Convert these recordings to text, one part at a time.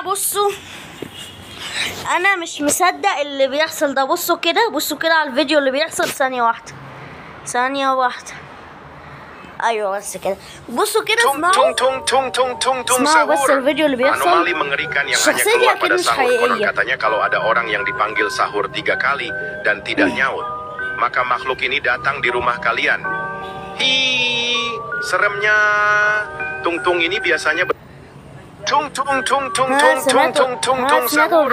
بصوا انا مش مصدق اللي بيحصل ده. بصوا كده على الفيديو اللي بيحصل. ثانية واحدة. ايوه بس كده. بصوا كده اسمعوا بس الفيديو اللي بيحصل. Anomali mengerikan yang hanya keluar pada sahur. Konon katanya kalau ada orang yang dipanggil sahur 3 kali dan tidak nyaut, maka makhluk ini datang di rumah kalian. Hi, seremnya. Tung ini biasanya sahur.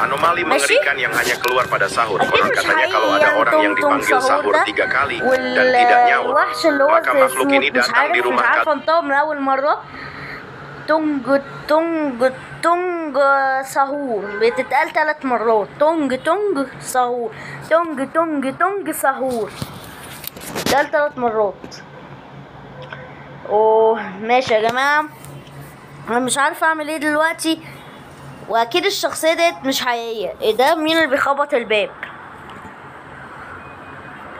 Anomali mengerikan yang hanya keluar pada sahur. Konon katanya kalau ada orang yang dipanggil sahur 3 kali dan tidak nyaut, maka makhluk ini datang di rumah kalian. تونج سهور بتتقال 3 مرات. تونج سهور. تونج سهور ده 3 مرات. اوه ماشي يا جماعة، انا مش عارفة اعمل ايه دلوقتي، واكيد الشخصية ديت مش حقيقية. ايه ده؟ مين اللي بيخبط الباب؟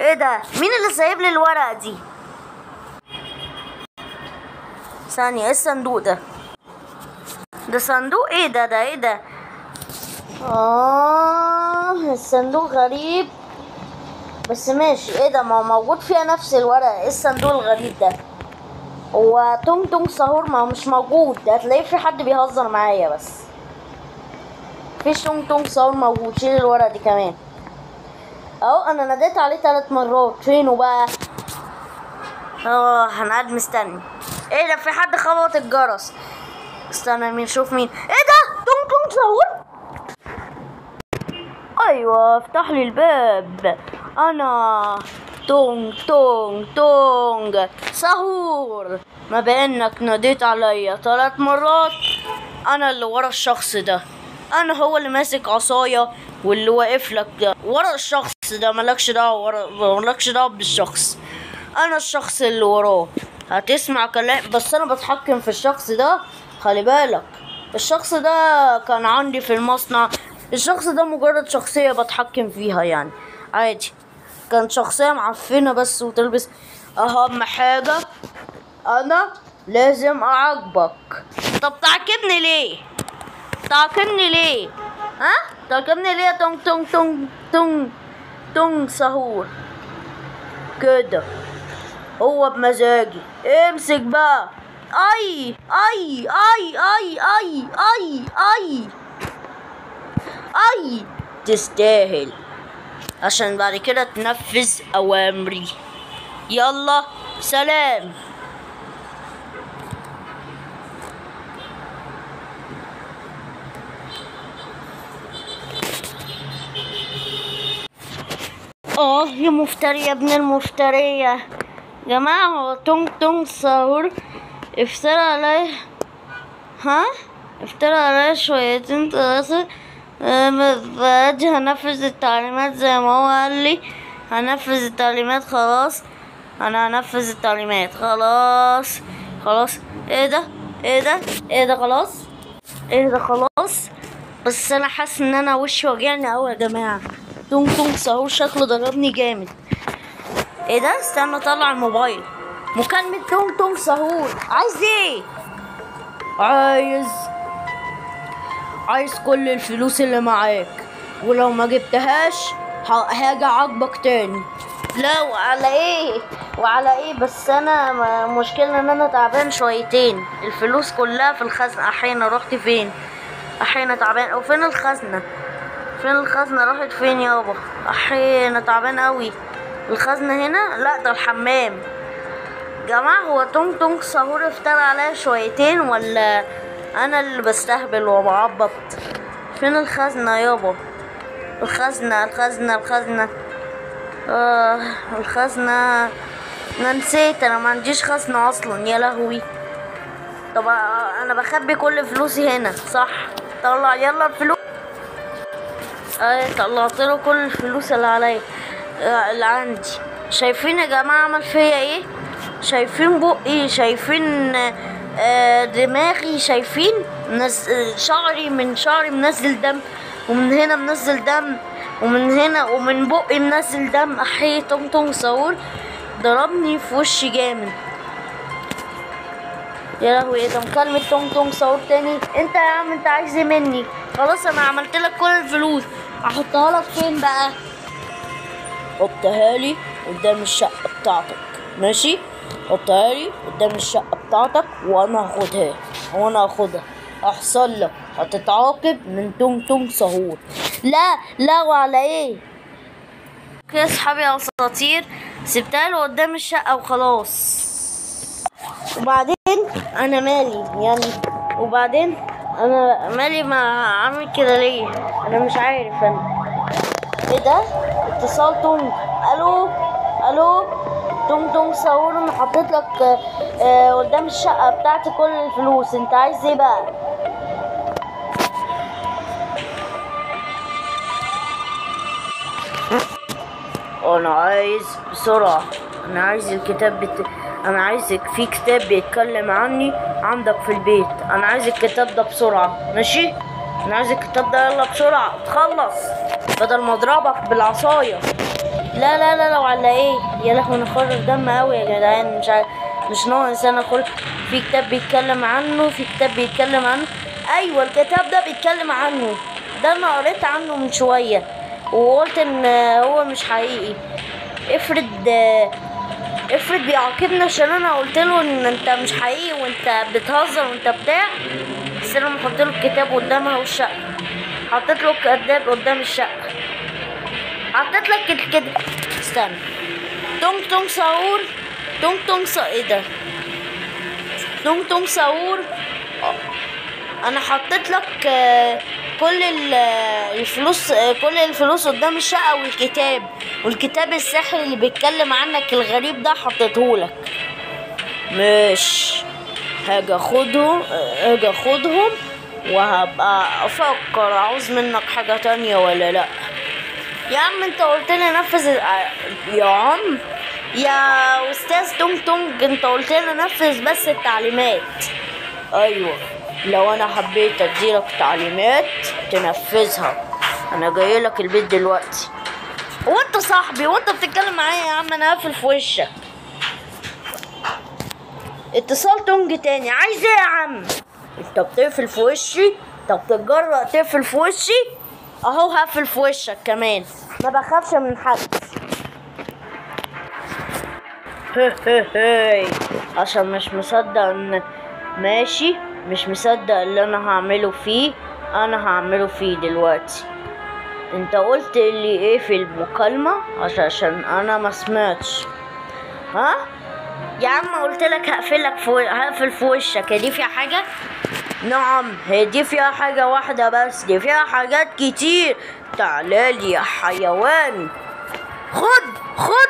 ايه ده؟ مين اللي سايب لي الورقة دي؟ ثانية، ايه الصندوق ده؟ ده صندوق ايه ده؟ ايه ده؟ الصندوق غريب بس ماشي. ايه ده؟ ما موجود فيها نفس الورقة. ايه الصندوق الغريب ده؟ هو تونج سهور ما هو مش موجود. هتلاقيه في حد بيهزر معايا، بس مفيش تونج سهور موجود. شيل الورقة دي كمان. اهو انا ناديت عليه 3 مرات. فينه بقى؟ انا قاعد مستني. ايه ده؟ في حد خبط الجرس. استنى نشوف مين. ايه ده؟ تونج سهور. ايوه افتح لي الباب. انا تونج سهور. ما بانك ناديت عليا 3 مرات، انا اللي ورا الشخص ده. انا هو اللي ماسك عصاية واللي واقف لك ده ورا الشخص ده. مالكش دعوة بالشخص. انا الشخص اللي وراه. هتسمع كلام بس انا بتحكم في الشخص ده. خلي بالك الشخص ده كان عندي في المصنع. الشخص ده مجرد شخصية بتحكم فيها يعني عادي. كانت شخصية معفنة بس وتلبس. اهم حاجة انا لازم اعاقبك. طب تعاقبني ليه؟ تعاقبني ليه يا تونج سهور كده؟ هو بمزاجي. امسك بقى. اي تستاهل، عشان بعد كده تنفذ اوامري. يلا سلام. يا مفتري يا ابن المفترية. جماعة هو تونج سهور افترى عليه شويتين 3. هنفذ التعليمات زي ما هو قال لي. هنفذ التعليمات خلاص. انا هنفذ التعليمات خلاص. ايه ده خلاص. بس انا حاسس ان انا وشي وجعني اوي يا جماعة. تونج سهور شكله ضربني جامد. ايه ده؟ استنى اطلع الموبايل. مكالمة تونج سهور. عايز ايه؟ عايز كل الفلوس اللي معاك، ولو ما جبتهاش هاجي اعاقبك تاني. لا وعلى ايه بس انا مشكلة ان انا تعبان شويتين. الفلوس كلها في الخزنة. احيانا رحت فين؟ احيانا تعبان. او فين الخزنة راحت فين يابا؟ احيانا تعبان قوي. الخزنة هنا؟ لا ده الحمام. جماعة هو تونج سهور افترى عليا شويتين ولا انا اللي بستهبل وبعبط؟ فين الخزنة يابا؟ الخزنة انا نسيت. انا ما عنديش خزنة اصلا. يا لهوي. طب انا بخبي كل فلوسي هنا صح؟ طلع يلا الفلوس. طلعت له كل الفلوس اللي عليا اللي عندي. شايفين يا جماعة عمل فيا ايه؟ شايفين بقي؟ شايفين دماغي؟ شايفين شعري منزل دم، ومن هنا منزل دم، ومن هنا ومن بقي منزل دم. احيي تونج سهور ضربني في وشي جامد. يا لهوي ايه ده، مكالمة تونج تونج ساور تاني. انت يا عم انت عايز ايه مني؟ خلاص انا عملت لك كل الفلوس، احطها لك فين بقى؟ حطها لي قدام الشقة بتاعتك، ماشي؟ حطها لي قدام الشقة بتاعتك وانا هاخدها. احصل لك هتتعاقب من تونج تونج ساهور. لا وعلى ايه؟ يا اصحابي يا اساطير، سبتها له قدام الشقة وخلاص. وبعدين انا مالي يعني، وبعدين انا مالي ما عامل كده ليه؟ انا مش عارف انا. ايه ده؟ اتصال تونج. الو تونج تونج ساور، انا حطيت لك قدام الشقة بتاعتي كل الفلوس، انت عايز ايه بقى؟ انا عايز بسرعة، انا عايز انا عايزك في كتاب بيتكلم عني عندك في البيت، انا عايز الكتاب ده بسرعة، ماشي؟ انا عايز الكتاب ده يلا بسرعة تخلص بدل ما اضربك بالعصاية. لا لو على ايه؟ يا لهوي انا خرج دم قوي يا جدعان، مش عارف، مش ناقص انا في كتاب بيتكلم عنه، ايوه الكتاب ده بيتكلم عنه، ده انا قريت عنه من شوية وقلت ان هو مش حقيقي. افرض بيعاقبنا عشان انا قلت له ان انت مش حقيقي وانت بتهزر وانت بتاع. بس انا محط له الكتاب قدامها والشقة، حطيت له الكتاب قدام الشقة، حطيت لك الكتاب. استنى، تونج تونج ساور ايه ده؟ تونج تونج ساور، انا حطيت لك كل الفلوس قدام الشقة والكتاب الساحر اللي بيتكلم عنك الغريب ده حطيتهولك. مش هاجي اخدهم وهبقى افكر عاوز منك حاجة تانية ولا لا. يا عم انت قلت لي نفذ يا استاذ تونج تونج، انت قلت لي نفذ بس التعليمات. ايوه لو انا حبيت اديلك تعليمات تنفذها، انا جاي لك البيت دلوقتي. وانت صاحبي وانت بتتكلم معايا يا عم، انا هقفل في وشك. اتصال تونج تاني، عايز ايه يا عم؟ انت بتقفل في وشي، انت بتتجرأ تقفل في وشي، اهو هقفل في وشك كمان، ما بخافش من حد. عشان مش مصدق ان ماشي، مش مصدق اللي انا هعمله فيه دلوقتي. انت قلت لي ايه في المكالمة عشان انا ما سمعتش؟ ها يا عم قلت لك هقفل في وشك، دي فيها حاجة؟ نعم هي دي فيها حاجة واحدة بس، دي فيها حاجات كتير. تعالى يا حيوان، خد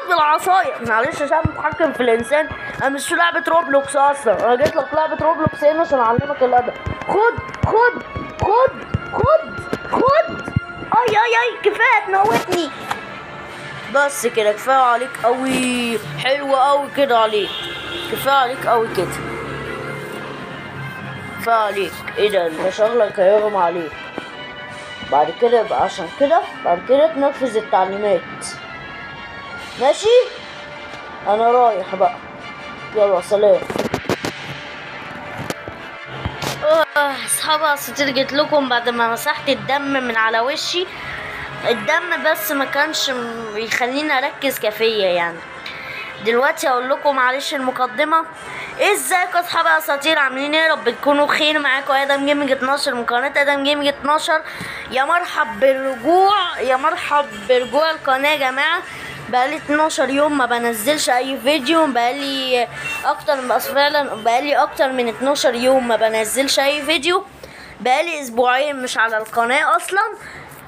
بالعصاية. معلش عشان متحكم في الانسان، انا مش في لعبة روبلوكس اصلا، انا جيت لك لعبة روبلوكس هنا عشان اعلمك الادب. خد اي كفاية تموتني، بس كده كفاية عليك قوي، حلوة قوي كده عليك، كفاية عليك قوي كده، كفاية عليك. ايه ده انت شغلك هيغمى عليك. بعد كده يبقى عشان كده بعد كده تنفذ التعليمات، ماشي؟ انا رايح بقى، يلا سلام. اصحاب اساطير، جيت لكم بعد ما مسحت الدم من على وشي. الدم بس ما كانش بيخليني اركز كفايه يعني. دلوقتي هقول لكم معلش المقدمه. ازيكم اصحاب اساطير، عاملين ايه؟ رب تكونوا بخير. معاكم ادم جيمنج 12 من قناه ادم جيمنج 12. يا مرحب برجوع القناه يا جماعه. بقالي 12 يوم ما بنزلش اي فيديو، بقالي اكتر من 12 يوم ما بنزلش اي فيديو، بقالي اسبوعين مش على القناه اصلا.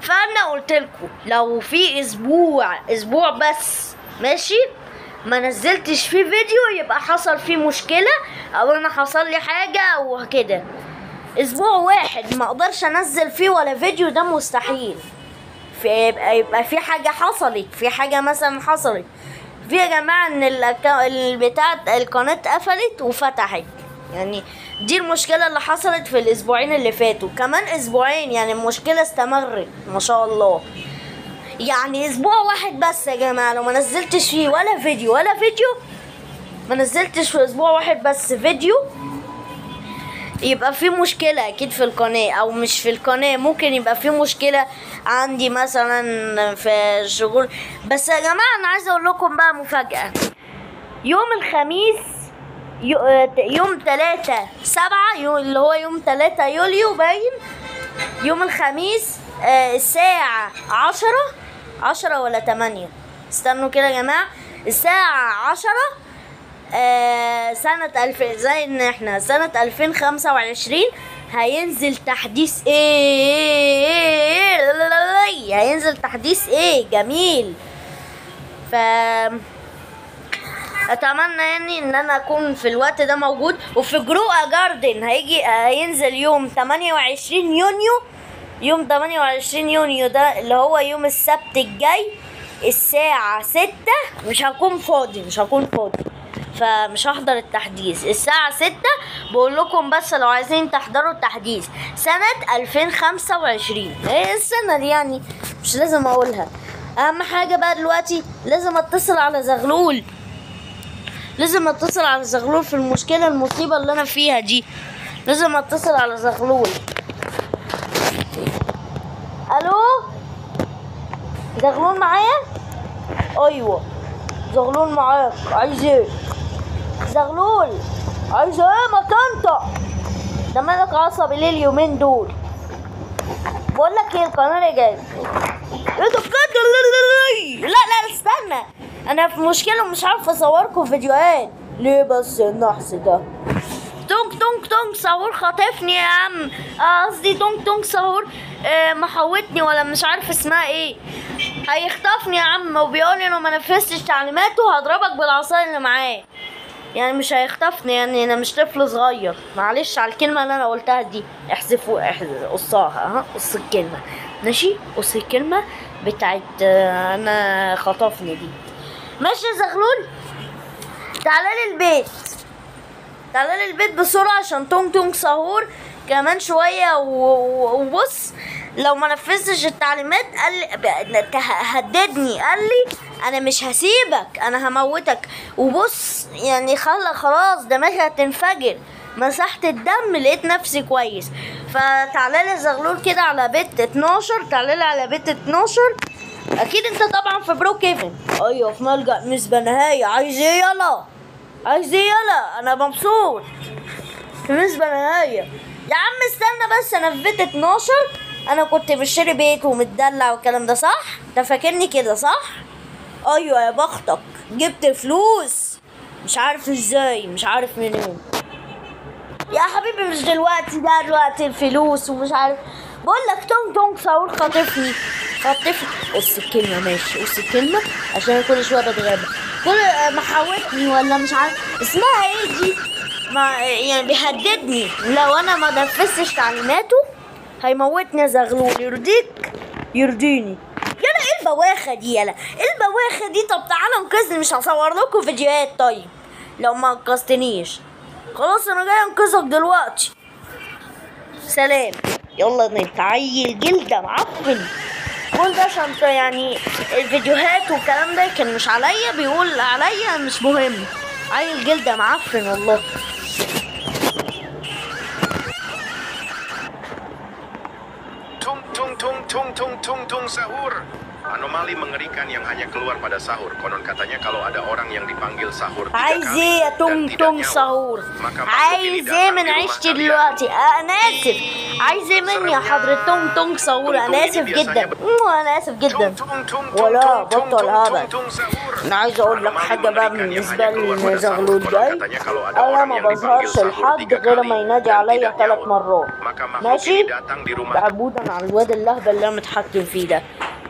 فانا قلت لكم لو في اسبوع بس ماشي ما نزلتش فيه فيديو يبقى حصل فيه مشكله او انا حصل لي حاجه او كده. اسبوع واحد ما اقدرش انزل فيه ولا فيديو، ده مستحيل. يبقى في حاجه حصلت، في حاجه مثلا حصلت في يا جماعه ان القناه اتقفلت وفتحت، يعني دي المشكله اللي حصلت في الاسبوعين اللي فاتوا. كمان اسبوعين يعني المشكله استمرت ما شاء الله. يعني اسبوع واحد بس يا جماعه لو ما نزلتش فيه ولا فيديو ما نزلتش في اسبوع واحد بس فيديو، يبقى في مشكلة اكيد في القناة، او مش في القناة، ممكن يبقى في مشكلة عندي مثلا في الشغل. بس يا جماعة انا عايزة اقول لكم بقى مفاجأة. يوم الخميس يوم 3/7 اللي هو يوم 3 يوليو باين، يوم الخميس الساعة 10 ولا 8، استنوا كده يا جماعة، الساعة 10 سنة 2000، زي ان احنا سنة 2025 هينزل تحديث هينزل تحديث جميل. ف اتمنى يعني ان انا اكون في الوقت ده موجود. وفي جروء جاردن هينزل يوم 28 يونيو، يوم 28 يونيو ده اللي هو يوم السبت الجاي الساعة 6. مش هكون فاضي فمش هحضر التحديث الساعة 6. بقول لكم بس لو عايزين تحضروا التحديث سنة 2025، ايه السنة دي يعني مش لازم اقولها. اهم حاجة بقى دلوقتي لازم اتصل على زغلول، في المصيبة اللي انا فيها دي. لازم اتصل على زغلول. الو زغلول معايا؟ ايوه زغلول معاك. عايز ايه زغلول؟ عايز ايه ما تنطق؟ ده مالك عصبي ليه اليومين دول؟ بقول لك ايه، القناه جاي. ايه ده بجد؟ لا استنى، انا في مشكله مش عارفه اصوركم فيديوهات. ليه بس النحس ده؟ تونج ساهور خاطفني يا عم، قصدي تونج ساهور محوتني ولا مش عارف اسمها ايه، هيخطفني يا عم، وبيقولي لو ما نفذتش تعليماته هضربك بالعصايه اللي معاه. يعني مش هيخطفني، يعني انا مش طفل صغير. معلش على الكلمه اللي انا قلتها دي، قصاها قص الكلمه ماشي، قص الكلمه بتاعت انا خطفني دي. ماشي يا زغلول، تعالى لي البيت بسرعه عشان تونج ساهور كمان شويه. وبص لو ما نفذتش التعليمات هددني، قال لي انا مش هسيبك، انا هموتك. وبص يعني خلاص دماغي هتنفجر، مسحت الدم لقيت نفسي كويس. فتعالى لي زغلول كده على بيت 12، تعالى لي على بيت 12. اكيد انت طبعا في برو كيفن. ايوه في ملجأ نسبة نهاية. عايز ايه يلا؟ انا مبسوط في نسبة نهاية. يا عم استنى بس، انا في بيت 12. انا كنت بشتري بيت ومتدلع والكلام ده صح؟ انت فاكرني كده صح؟ ايوه يا بختك، جبت فلوس مش عارف ازاي، مش عارف منين. يا حبيبي مش دلوقتي، ده دلوقتي الفلوس ومش عارف. بقول لك تونج ساهور خاطفني. قص الكلمه ماشي، قص الكلمه عشان كل شويه بتغابى. كل محاوتني ولا مش عارف اسمها ايه دي، يعني بيهددني لو انا ما نفذتش تعليماته هيموتني يا زغلول. يرضيني. يلا ايه البواخه دي؟ البواخه دي. طب تعالى انقذني، مش هصور لكم فيديوهات طيب لو ما انقذتنيش. خلاص انا جاي انقذك دلوقتي، سلام. يلا نتعيل جلده معفن. كل ده عشان يعني الفيديوهات والكلام ده كان مش عليا، بيقول عليا مش مهم. عيل جلده معفن والله. Tung sahur. Anomali mengerikan yang hanya keluar pada sahur. Konon katanya kalau ada orang yang dipanggil sahur 3 عايز kali ايه يا dan tidak تونج nyaut, ساهور؟ maka عايز ايه من عيشتي دلوقتي؟ انا اسف. عايز ايه مني يا حضرة تونج ساهور؟ انا اسف جدا. انا اسف جدا. ولا بطل هبل. انا عايز اقول لك حاجة بقى بالنسبة لزغلول جاي. انا ما بظهرش لحد غير ما ينادي عليا 3 مرات ماشي؟ بعبودا على الواد اللهبل اللي انا متحكم فيه ده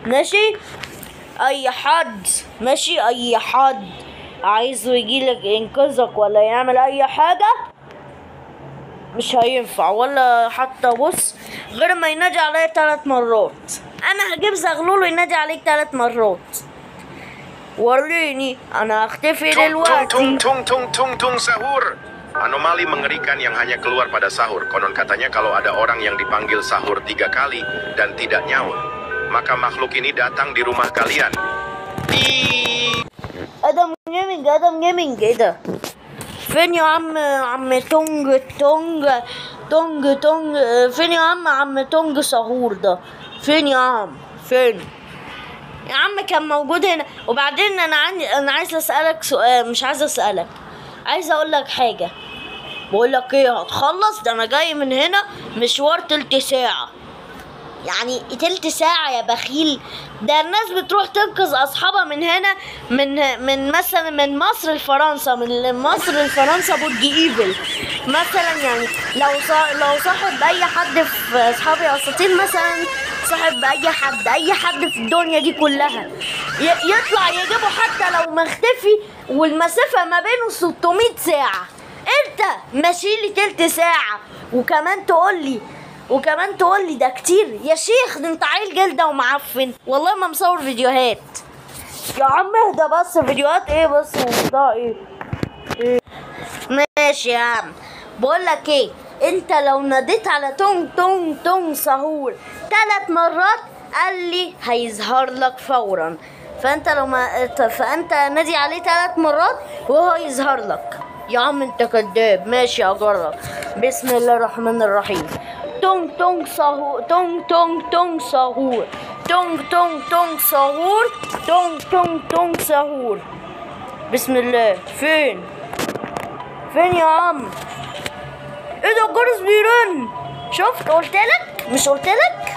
ماشي. اي حد ماشي، اي حد عايزه يجيلك ينقذك ولا يعمل اي حاجة مش هينفع، ولا حتى بص غير ما ينادي عليا 3 مرات. انا هجيب زغلول وينادي عليك 3 مرات. وريني انا هختفي دلوقتي. Tung sahur. Anomali mengerikan yang hanya keluar pada sahur. Konon katanya kalau ada orang yang dipanggil sahur 3 kali dan tidak nyaut, maka makhluk ini datang di rumah kalian. ادم جيمنج ادم جيمنج، ايه ده؟ فين يا عم تونج تونج تونج تونج؟ فين يا عم تونج سهور ده؟ فين يا عم؟ فين يا عم؟ كان موجود هنا. وبعدين انا عايز اسالك سؤال، مش عايز اسالك، عايز اقول لك حاجه. بقول لك ايه، هتخلص؟ ده انا جاي من هنا مشوار تلت ساعه. يعني تلت ساعة يا بخيل؟ ده الناس بتروح تنقذ أصحابها من هنا، من مثلا من مصر لفرنسا، من مصر لفرنسا برج إيفل مثلا. يعني لو صاحب أي حد في أصحابي أساطير مثلا، صاحب أي حد في الدنيا دي كلها، يطلع يجيبه حتى لو مختفي والمسافة ما بينه 600 ساعة. أنت ماشيلي تلت ساعة وكمان تقول لي ده كتير؟ يا شيخ ده انت عيل جلده ومعفن، والله ما مصور فيديوهات. يا عم اهدى بس، فيديوهات ايه بس وبتاع ايه؟ ماشي يا عم. بقول لك ايه، انت لو ناديت على تونج تونج تونج سهور 3 مرات قال لي هيظهر لك فورا. فانت نادي عليه 3 مرات وهو يظهر لك. يا عم انت كداب. ماشي اجرب. بسم الله الرحمن الرحيم. تونج تونج سهور، تونج تونج تونج سهور، تونج تونج تونج سهور، تونج تونج تونج سهور. بسم الله. فين يا عم؟ ايه ده الجرس بيرن؟ شفت؟ قلتلك، مش قلتلك؟